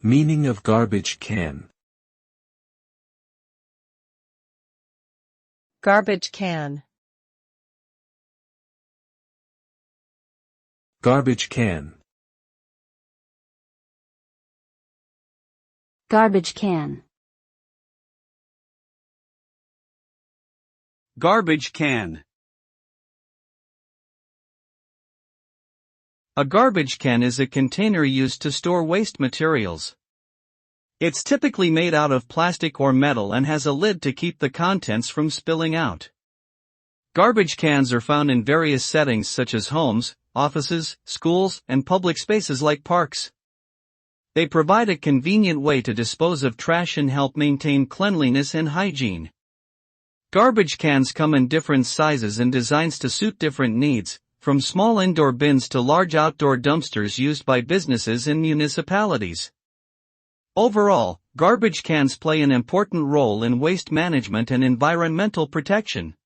Meaning of garbage can. Garbage can. Garbage can. Garbage can. Garbage can. A garbage can is a container used to store waste materials. It's typically made out of plastic or metal and has a lid to keep the contents from spilling out. Garbage cans are found in various settings such as homes, offices, schools, and public spaces like parks. They provide a convenient way to dispose of trash and help maintain cleanliness and hygiene. Garbage cans come in different sizes and designs to suit different needs, from small indoor bins to large outdoor dumpsters used by businesses and municipalities. Overall, garbage cans play an important role in waste management and environmental protection.